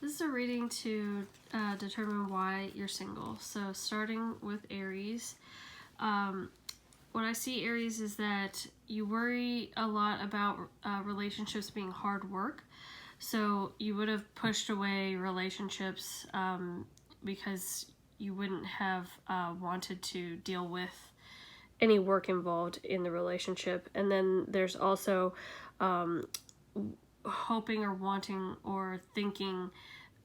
This is a reading to determine why you're single. So starting with Aries, what I see, Aries, is that you worry a lot about relationships being hard work. So you would have pushed away relationships because you wouldn't have wanted to deal with any work involved in the relationship. And then there's also hoping or wanting or thinking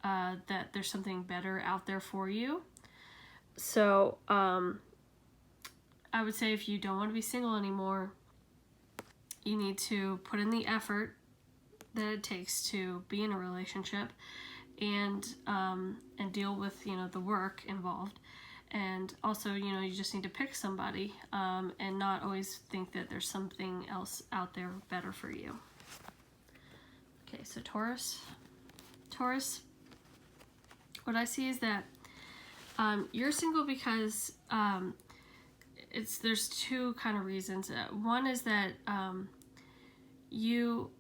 that there's something better out there for you. So I would say if you don't want to be single anymore, you need to put in the effort that it takes to be in a relationship and deal with, the work involved. And also, you just need to pick somebody and not always think that there's something else out there better for you. Okay, so Taurus, what I see is that you're single because there's two kind of reasons. One is that you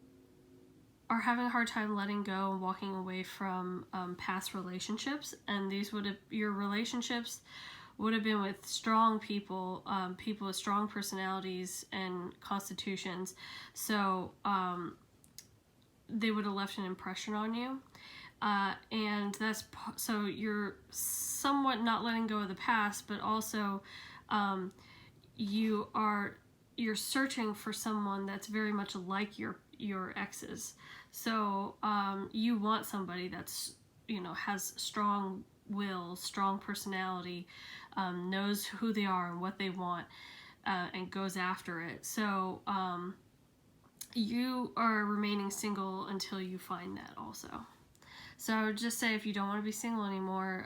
are having a hard time letting go and walking away from past relationships, and your relationships would have been with strong people, people with strong personalities and constitutions. So they would have left an impression on you. And so you're somewhat not letting go of the past, but also you're searching for someone that's very much like your exes. So you want somebody that's has strong will, strong personality, knows who they are and what they want, and goes after it. So you are remaining single until you find that also. So I would just say, if you don't want to be single anymore,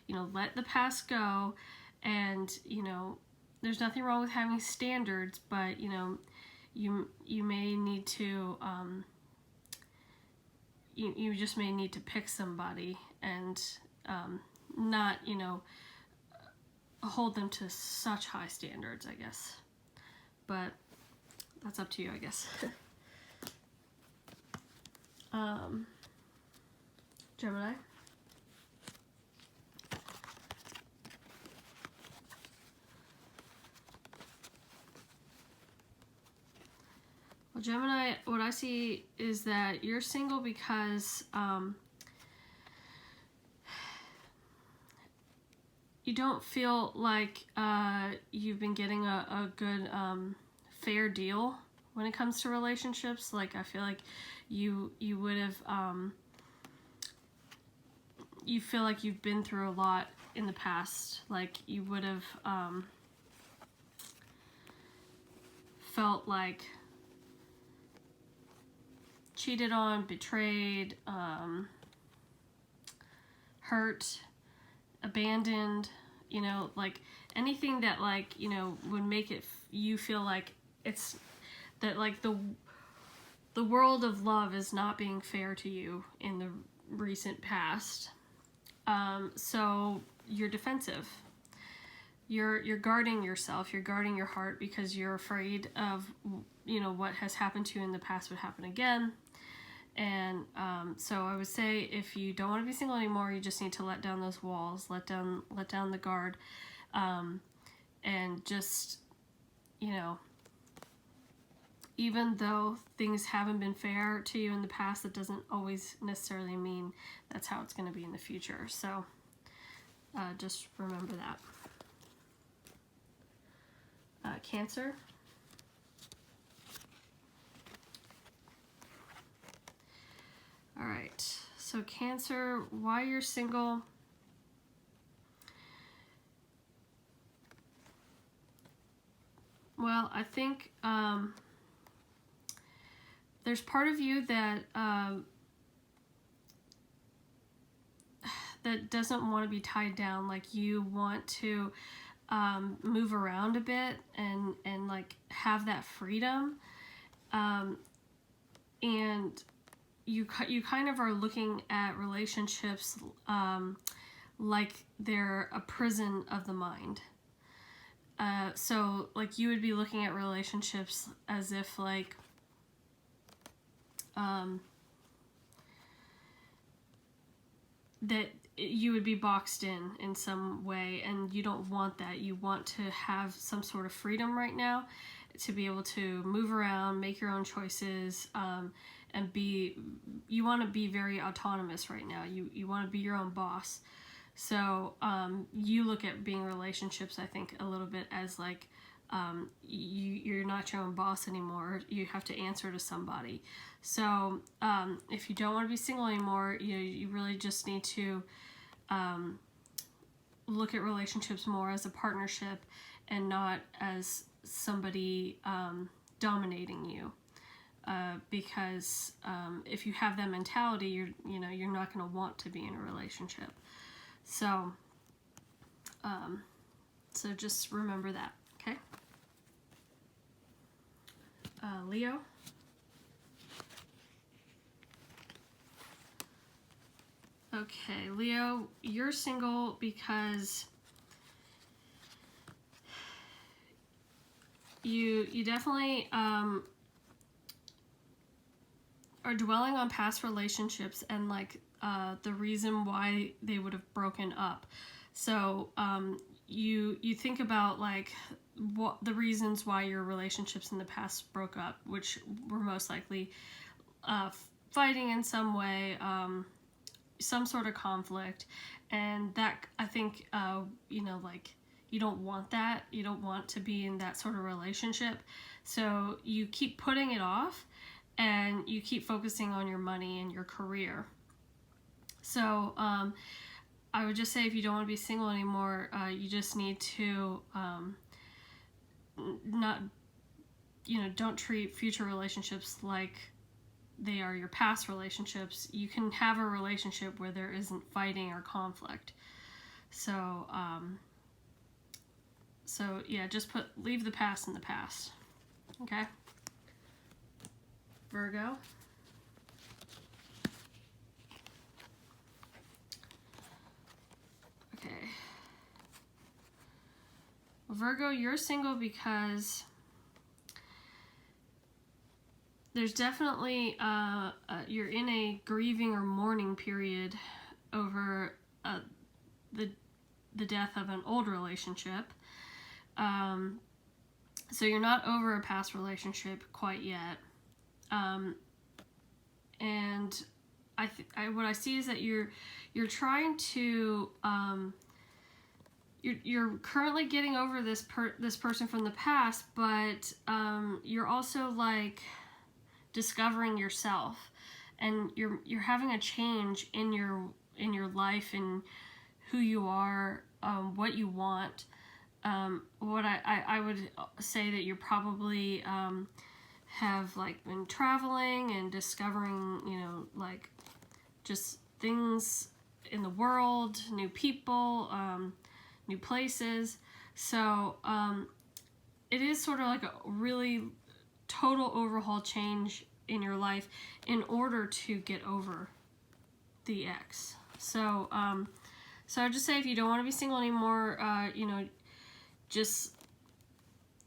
let the past go. And there's nothing wrong with having standards, but you may need to you just may need to pick somebody and not hold them to such high standards, I guess. But that's up to you, I guess. Gemini. Well, Gemini, what I see is that you're single because you don't feel like you've been getting a good fair deal when it comes to relationships. Like, I feel like you would have you feel like you've been through a lot in the past. Like, you would have felt like cheated on, betrayed, hurt, abandoned, like anything that would make you feel like it's that like the world of love is not being fair to you in the recent past. So you're defensive. You're guarding yourself. You're guarding your heart because you're afraid of what has happened to you in the past would happen again. And so I would say, if you don't want to be single anymore, you just need to let down those walls, let down the guard, and just even though things haven't been fair to you in the past, that doesn't always necessarily mean that's how it's going to be in the future. So just remember that. Cancer. All right, so Cancer, why you're single? Well, I think there's part of you that that doesn't want to be tied down. Like, you want to move around a bit and like have that freedom, and you kind of are looking at relationships like they're a prison of the mind. So like, you would be looking at relationships as if like that you would be boxed in some way, and you don't want that. You want to have some sort of freedom right now, to be able to move around, make your own choices, and you want to be very autonomous right now. You want to be your own boss. So you look at being relationships, I think, a little bit as like, you're not your own boss anymore. You have to answer to somebody. So if you don't want to be single anymore, you really just need to look at relationships more as a partnership and not as somebody dominating you. Because if you have that mentality, you're not going to want to be in a relationship. So so just remember that, okay? Leo. Okay, Leo, you're single because you definitely are dwelling on past relationships and like the reason why they would have broken up. So you think about like what the reasons why your relationships in the past broke up, which were most likely fighting in some way, some sort of conflict, and that I think like you don't want that. You don't want to be in that sort of relationship, so you keep putting it off, and you keep focusing on your money and your career. So I would just say, if you don't want to be single anymore, you just need to not, don't treat future relationships like they are your past relationships. You can have a relationship where there isn't fighting or conflict. So yeah, just leave the past in the past. Okay? Virgo. Okay. Virgo, you're single because there's definitely you're in a grieving or mourning period over the death of an old relationship. So you're not over a past relationship quite yet. And what I see is that you're trying to you're currently getting over this person from the past, but you're also like discovering yourself, and you're having a change in your life and who you are, what you want. What I would say that you're probably have like been traveling and discovering, like just things in the world, new people, new places. So it is sort of like a really total overhaul change in your life in order to get over the ex. So so I would just say, if you don't want to be single anymore, just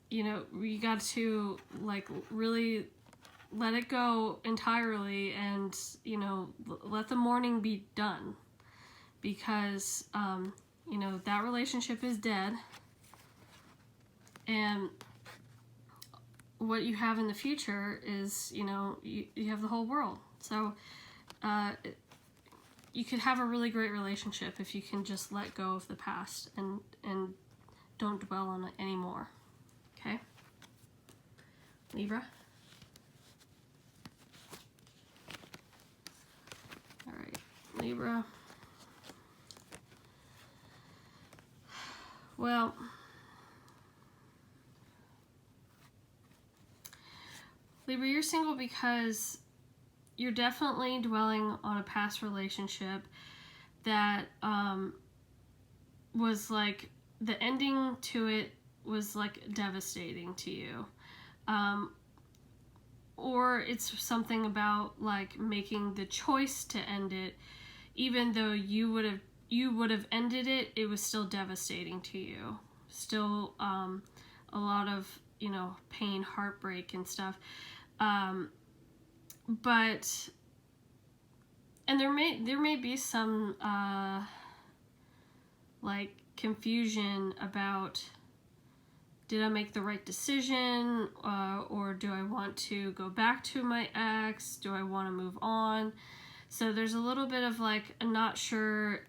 you got to like really let it go entirely, and let the mourning be done, because that relationship is dead, and what you have in the future is you have the whole world. So you could have a really great relationship if you can just let go of the past and don't dwell on it anymore. Okay? Libra. All right, Libra. Well, Libra, you're single because you're definitely dwelling on a past relationship that was like, the ending to it was like devastating to you. Or it's something about like making the choice to end it, even though you would have ended it, it was still devastating to you. Still a lot of pain, heartbreak and stuff. But and there may be some like confusion about, did I make the right decision, or do I want to go back to my ex? Do I want to move on? So there's a little bit of like a not sure,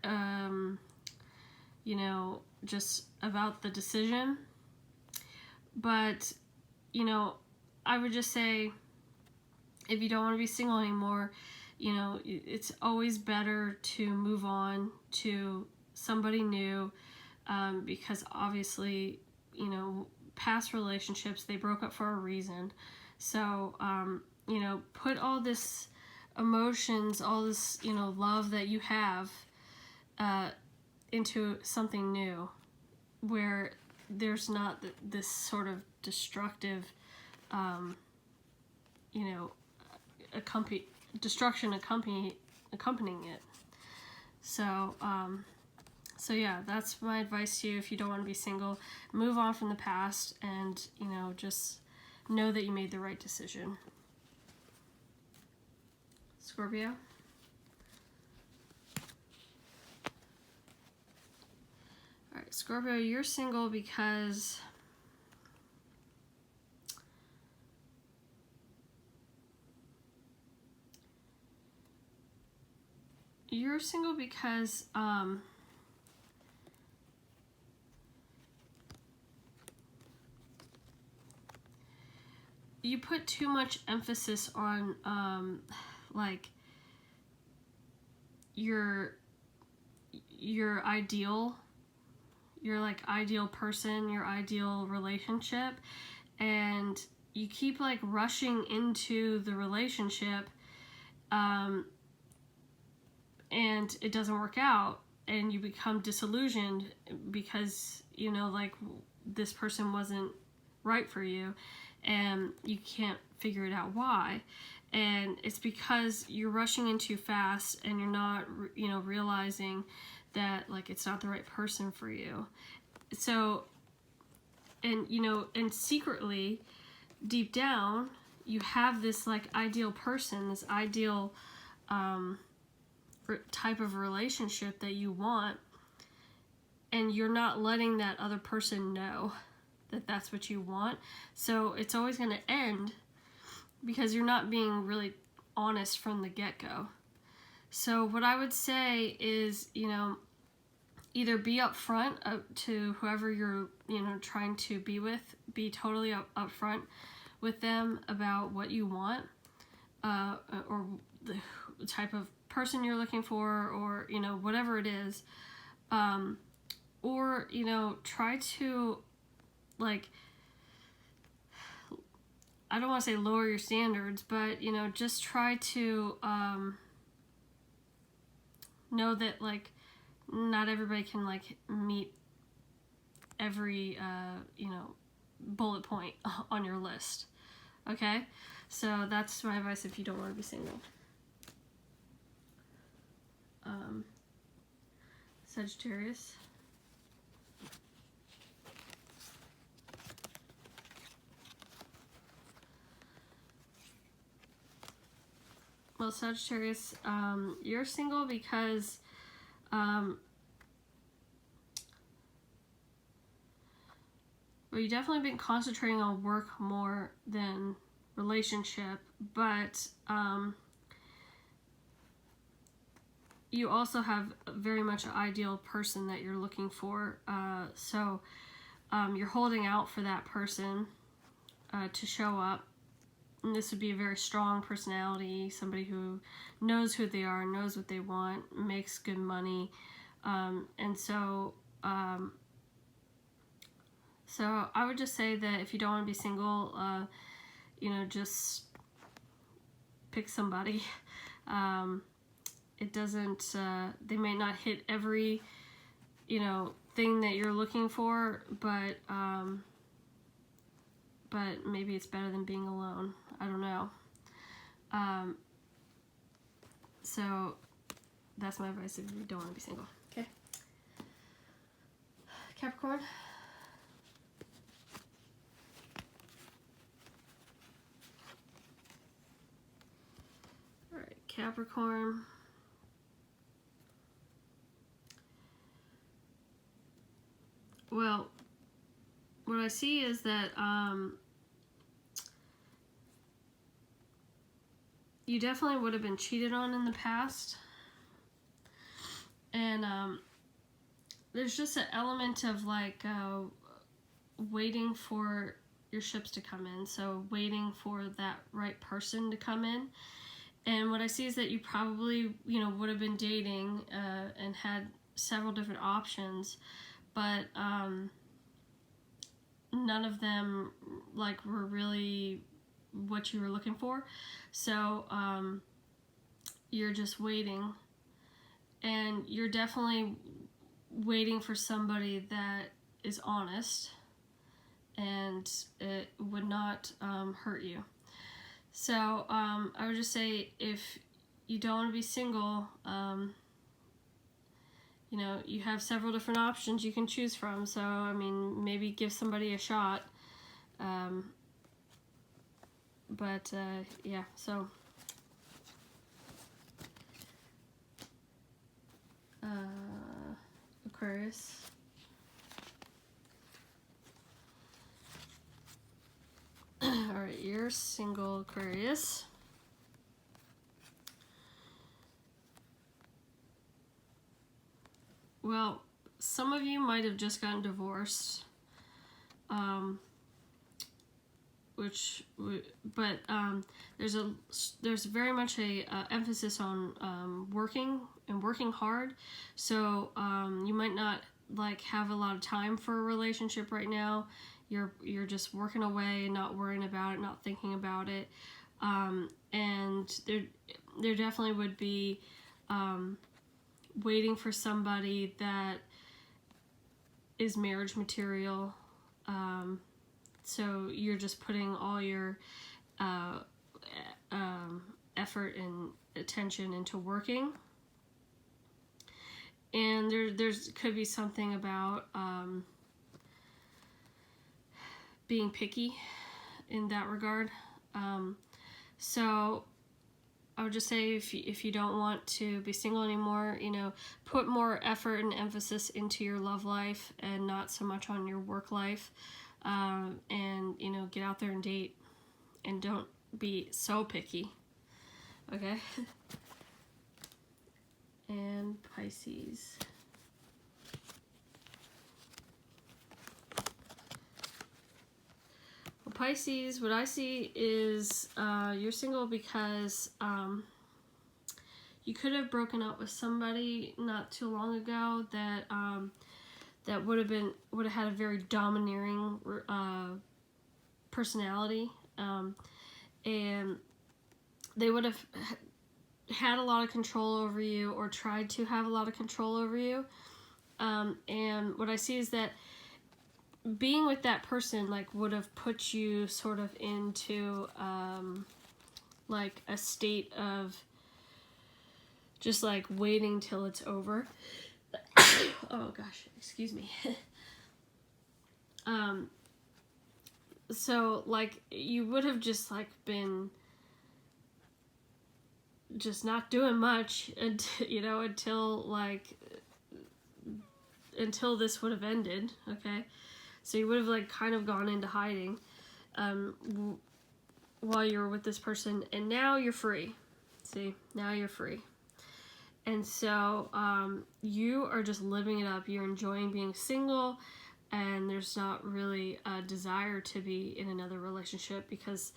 you know, just about the decision. But, you know, I would just say, if you don't want to be single anymore, you know, it's always better to move on to somebody new, because obviously, you know, past relationships, they broke up for a reason. So, you know, put all this emotions, all this, you know, love that you have into something new, where there's not this sort of destructive, you know, destruction accompanying it. So, so yeah, that's my advice to you. If you don't want to be single, move on from the past, and, you know, just know that you made the right decision. Scorpio. All right, Scorpio, you're single because you put too much emphasis on like your ideal, your like ideal person, your ideal relationship, and you keep like rushing into the relationship, and it doesn't work out, and you become disillusioned because, you know, like, this person wasn't right for you, and you can't figure it out why. And it's because you're rushing in too fast, and you're not, you know, realizing that, like, it's not the right person for you. So, and, you know, and secretly, deep down, you have this, like, ideal person, this ideal type of relationship that you want, and you're not letting that other person know that that's what you want. So it's always going to end because you're not being really honest from the get-go. So what I would say is, you know, either be upfront to whoever you're, you know, trying to be with. Be totally upfront with them about what you want, or the type of person you're looking for, or, you know, whatever it is. Or, you know, try to, like, I don't want to say lower your standards, but, you know, just try to know that, like, not everybody can, like, meet every, you know, bullet point on your list. Okay? So that's my advice if you don't want to be single. Sagittarius. Well, Sagittarius, you're single because well, you've definitely been concentrating on work more than relationship, but you also have very much an ideal person that you're looking for. So you're holding out for that person to show up. And this would be a very strong personality, somebody who knows who they are, knows what they want, makes good money. And so I would just say that if you don't want to be single, you know, just pick somebody. It doesn't, they may not hit every, you know, thing that you're looking for, but maybe it's better than being alone. I don't know. So that's my advice if you don't want to be single. Okay. Capricorn. All right, Capricorn. Well, what I see is that you definitely would have been cheated on in the past. And there's just an element of like waiting for your ships to come in. So waiting for that right person to come in. And what I see is that you probably, you know, would have been dating and had several different options, but none of them like were really what you were looking for. So you're just waiting, and you're definitely waiting for somebody that is honest and it would not hurt you. So I would just say, if you don't want to be single, you know, you have several different options you can choose from. So, I mean, maybe give somebody a shot. Yeah, so Aquarius. Alright, you're single, Aquarius. Well, some of you might have just gotten divorced, there's very much a emphasis on working hard. So you might not like have a lot of time for a relationship right now. You're just working away, not worrying about it, not thinking about it, and there definitely would be waiting for somebody that is marriage material. So you're just putting all your effort and attention into working. And there's could be something about being picky in that regard. So I would just say, if you don't want to be single anymore, you know, put more effort and emphasis into your love life and not so much on your work life. And, you know, get out there and date, and don't be so picky. Okay? And Pisces. Well, Pisces, what I see is you're single because you could have broken up with somebody not too long ago that that would have had a very domineering personality, and they would have had a lot of control over you, or tried to have a lot of control over you. And what I see is that being with that person like would have put you sort of into like a state of just like waiting till it's over. Oh gosh, excuse me. So like you would have just like been just not doing much until, you know, until this would have ended. Okay, so you would have like kind of gone into hiding while you were with this person, and now you're free. See, now you're free. And so you are just living it up. You're enjoying being single, and there's not really a desire to be in another relationship, because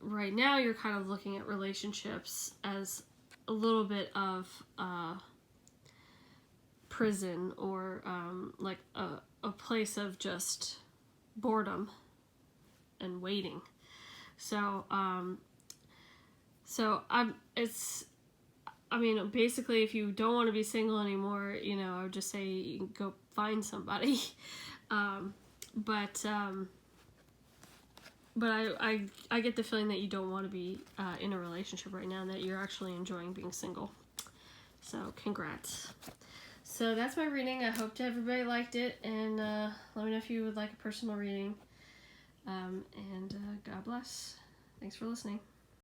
right now you're kind of looking at relationships as a little bit of prison, or like a place of just boredom and waiting. So I mean, basically, if you don't want to be single anymore, you know, I would just say you can go find somebody. But I get the feeling that you don't want to be in a relationship right now, and that you're actually enjoying being single. So, congrats. So, that's my reading. I hope everybody liked it, and let me know if you would like a personal reading. And God bless. Thanks for listening.